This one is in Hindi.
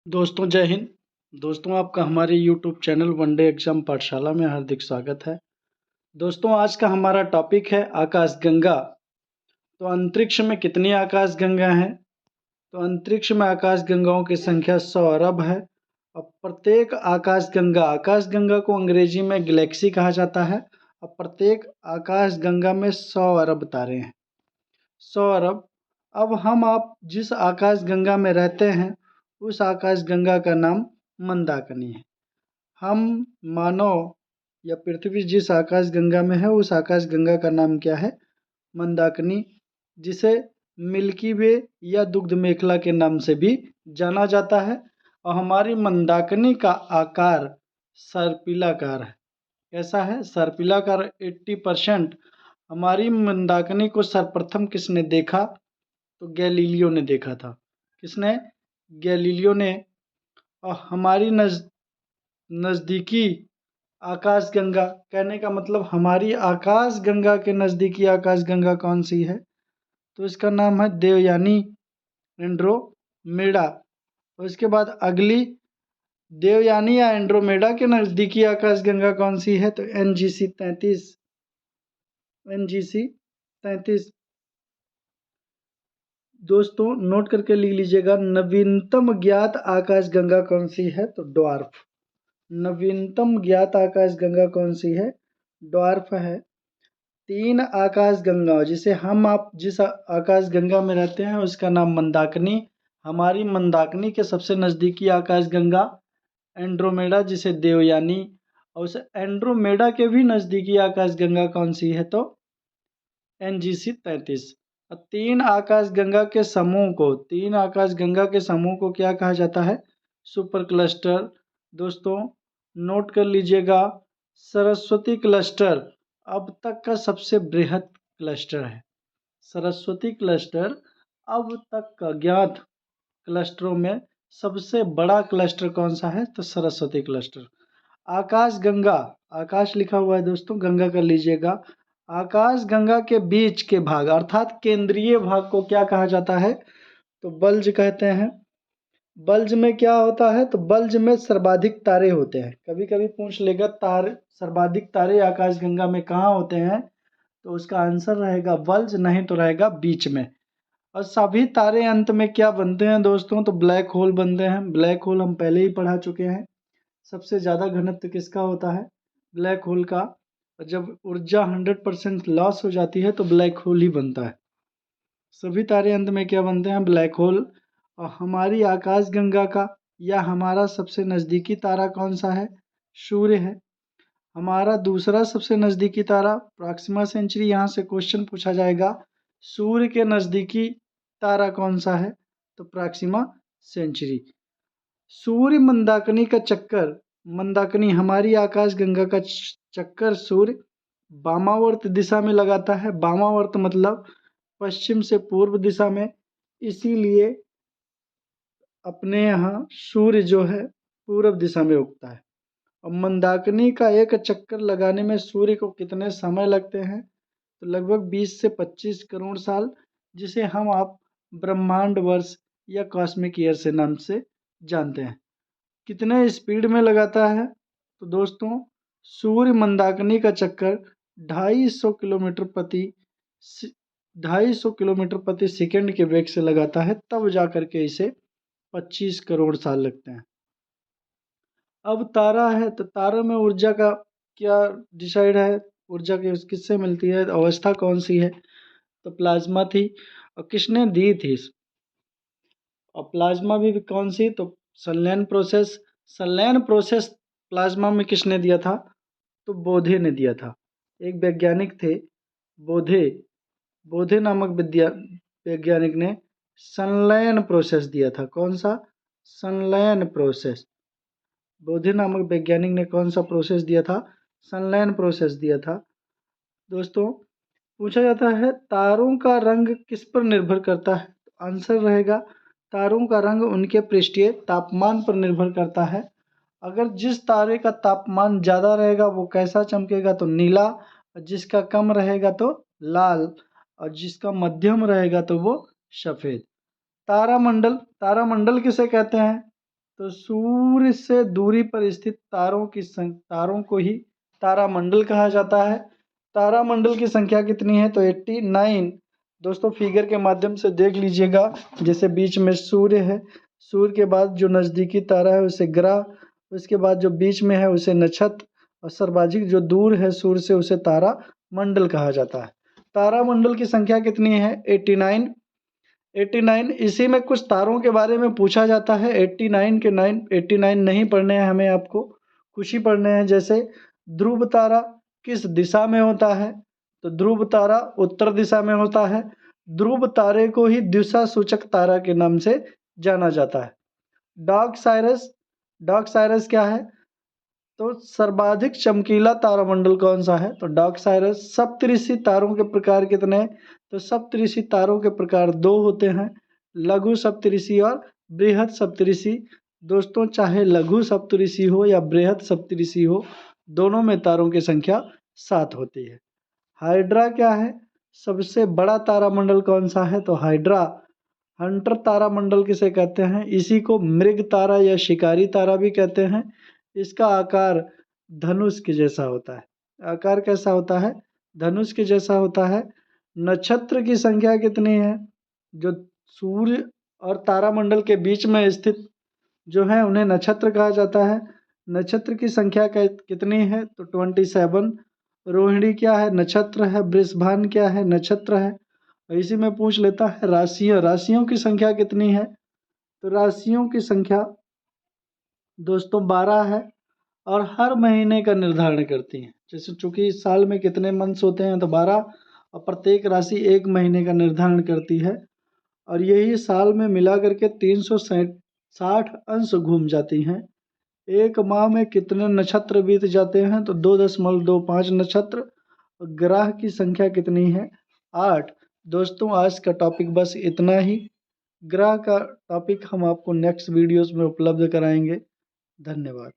दोस्तों जय हिंद। दोस्तों आपका हमारे यूट्यूब चैनल वनडे एग्जाम पाठशाला में हार्दिक स्वागत है। दोस्तों आज का हमारा टॉपिक है आकाशगंगा। तो अंतरिक्ष में कितनी आकाशगंगा हैं? तो अंतरिक्ष में आकाशगंगाओं की संख्या 100 अरब है। और प्रत्येक आकाशगंगा को अंग्रेजी में गैलेक्सी कहा जाता है। और प्रत्येक आकाशगंगा में 100 अरब तारे हैं। 100 अरब। अब हम आप जिस आकाशगंगा में रहते हैं उस आकाशगंगा का नाम मंदाकिनी है। हम मानव या पृथ्वी जिस आकाशगंगा में है उस आकाशगंगा का नाम क्या है? मंदाकिनी, जिसे मिल्की वे या दुग्ध मेखला के नाम से भी जाना जाता है। और हमारी मंदाकिनी का आकार सर्पिलाकार है। कैसा है? सर्पिलाकार। 80%। हमारी मंदाकिनी को सर्वप्रथम किसने देखा? तो गैलीलियो ने देखा था। किसने? गैलीलियो ने। और हमारी नज़दीकी आकाशगंगा, कहने का मतलब हमारी आकाशगंगा के नज़दीकी आकाशगंगा कौन सी है? तो इसका नाम है देवयानी एंड्रोमेडा। और इसके बाद अगली देवयानी या एंड्रोमेडा के नज़दीकी आकाशगंगा कौन सी है? तो NGC 33। NGC 33। दोस्तों नोट करके लिख लीजिएगा, नवीनतम ज्ञात आकाशगंगा कौन सी है? तो ड्वार्फ। नवीनतम ज्ञात आकाशगंगा कौन सी है? ड्वार्फ है। 3 आकाशगंगा, जिसे हम आप जिस आकाशगंगा में रहते हैं उसका नाम मंदाकिनी। हमारी मंदाकिनी के सबसे नज़दीकी आकाशगंगा एंड्रोमेडा, जिसे देवयानी। और उस एंड्रोमेडा के भी नज़दीकी आकाशगंगा कौन सी है? तो NGC 33। 3 आकाशगंगा के समूह को क्या कहा जाता है? Super cluster. दोस्तों नोट कर लीजिएगा, सरस्वती क्लस्टर अब तक का सबसे बृहद क्लस्टर है। सरस्वती क्लस्टर अब तक का ज्ञात क्लस्टरों में सबसे बड़ा क्लस्टर कौन सा है? तो सरस्वती क्लस्टर। आकाशगंगा, आकाश लिखा हुआ है दोस्तों, गंगा कर लीजिएगा। आकाशगंगा के बीच के भाग अर्थात केंद्रीय भाग को क्या कहा जाता है? तो बल्ज कहते हैं। बल्ज में क्या होता है? तो बल्ज में सर्वाधिक तारे होते हैं। कभी कभी पूछ लेगा सर्वाधिक तारे आकाशगंगा में कहाँ होते हैं? तो उसका आंसर रहेगा बल्ज, नहीं तो रहेगा बीच में। और सभी तारे अंत में क्या बनते हैं दोस्तों? तो ब्लैक होल बनते हैं। ब्लैक होल हम पहले ही पढ़ा चुके हैं। सबसे ज़्यादा घनत्व किसका होता है? ब्लैक होल का। जब ऊर्जा 100% लॉस हो जाती है तो ब्लैक होल ही बनता है। सभी तारे अंत में क्या बनते हैं? Black hole. और हमारी आकाशगंगा का या हमारा सबसे नज़दीकी तारा कौन सा है? सूर्य है। हमारा दूसरा सबसे नज़दीकी तारा प्रॉक्सिमा सेंचुरी। यहाँ से क्वेश्चन पूछा जाएगा, सूर्य के नज़दीकी तारा कौन सा है? तो प्रॉक्सिमा सेंचुरी। सूर्य मंदाकिनी का चक्कर, मंदाकिनी हमारी आकाशगंगा का चक्कर सूर्य वामावर्त दिशा में लगाता है। वामावर्त मतलब पश्चिम से पूर्व दिशा में। इसीलिए अपने यहाँ सूर्य जो है पूर्व दिशा में उगता है। और मंदाकिनी का एक चक्कर लगाने में सूर्य को कितने समय लगते हैं? तो लगभग 20 से 25 करोड़ साल, जिसे हम आप ब्रह्मांड वर्ष या कॉस्मिक ईयर से नाम से जानते हैं। कितने स्पीड में लगाता है? तो दोस्तों सूर्य मंदाकिनी का चक्कर 250 किलोमीटर प्रति सेकंड के वेग से लगाता है, तब जाकर के इसे 25 करोड़ साल लगते हैं। अब तारा है, तो तारों में ऊर्जा का क्या डिसाइड है? ऊर्जा किससे मिलती है? अवस्था कौन सी है? तो प्लाज्मा थी। और किसने दी थी? और प्लाज्मा भी कौन सी? तो संलयन प्रोसेस। संलयन प्रोसेस प्लाज्मा में किसने दिया था? तो बोधे ने दिया था। एक वैज्ञानिक थे बोधे। बोधे नामक वैज्ञानिक ने संलयन प्रोसेस दिया था। कौन सा? संलयन प्रोसेस। बोधे नामक वैज्ञानिक ने कौन सा प्रोसेस दिया था? संलयन प्रोसेस दिया था। दोस्तों पूछा जाता है तारों का रंग किस पर निर्भर करता है? तो आंसर रहेगा तारों का रंग उनके पृष्ठीय तापमान पर निर्भर करता है। अगर जिस तारे का तापमान ज़्यादा रहेगा वो कैसा चमकेगा? तो नीला। और जिसका कम रहेगा तो लाल। और जिसका मध्यम रहेगा तो वो सफ़ेद। तारामंडल, तारामंडल किसे कहते हैं? तो सूर्य से दूरी पर स्थित तारों को ही तारामंडल कहा जाता है। तारामंडल की संख्या कितनी है? तो 89। दोस्तों फिगर के माध्यम से देख लीजिएगा, जैसे बीच में सूर्य है, सूर्य के बाद जो नज़दीकी तारा है उसे ग्रह, उसके बाद जो बीच में है उसे नक्षत्र, और सर्वाधिक जो दूर है सूर्य से उसे तारा मंडल कहा जाता है। तारामंडल की संख्या कितनी है? 89। 89। इसी में कुछ तारों के बारे में पूछा जाता है। 89 नहीं पढ़ने हैं हमें, आपको कुछ ही पढ़ने हैं। जैसे ध्रुव तारा किस दिशा में होता है? तो ध्रुव तारा उत्तर दिशा में होता है। ध्रुव तारे को ही दिशा सूचक तारा के नाम से जाना जाता है। डार्क साइरस क्या है? तो सर्वाधिक चमकीला तारामंडल कौन सा है? तो डार्क साइरस। सप्तऋषि तारों के प्रकार कितने हैं? तो सप्तऋषि तारों के प्रकार 2 होते हैं, लघु सप्तऋषि और बृहद सप्तऋषि। दोस्तों चाहे लघु सप्तऋषि हो या बृहद सप्तऋषि हो, दोनों में तारों की संख्या 7 होती है। हाइड्रा क्या है? सबसे बड़ा तारामंडल कौन सा है? तो हाइड्रा। हंटर तारामंडल किसे कहते हैं? इसी को मृग तारा या शिकारी तारा भी कहते हैं। इसका आकार धनुष के जैसा होता है। आकार कैसा होता है? धनुष के जैसा होता है। नक्षत्र की संख्या कितनी है? जो सूर्य और तारामंडल के बीच में स्थित जो है उन्हें नक्षत्र कहा जाता है। नक्षत्र की संख्या कितनी है? तो 27। रोहिणी क्या है? नक्षत्र है। वृषभान क्या है? नक्षत्र है। इसी में पूछ लेता है राशियों की संख्या कितनी है? तो राशियों की संख्या दोस्तों 12 है और हर महीने का निर्धारण करती हैं। जैसे चूंकि इस साल में कितने मंथ्स होते हैं तो 12, और प्रत्येक राशि 1 महीने का निर्धारण करती है, और यही साल में मिला करके 360 अंश घूम जाती हैं। एक माह में कितने नक्षत्र बीत जाते हैं? तो 2.25 नक्षत्र। ग्रह की संख्या कितनी है? 8। दोस्तों आज का टॉपिक बस इतना ही। ग्रह का टॉपिक हम आपको नेक्स्ट वीडियोस में उपलब्ध कराएंगे। धन्यवाद।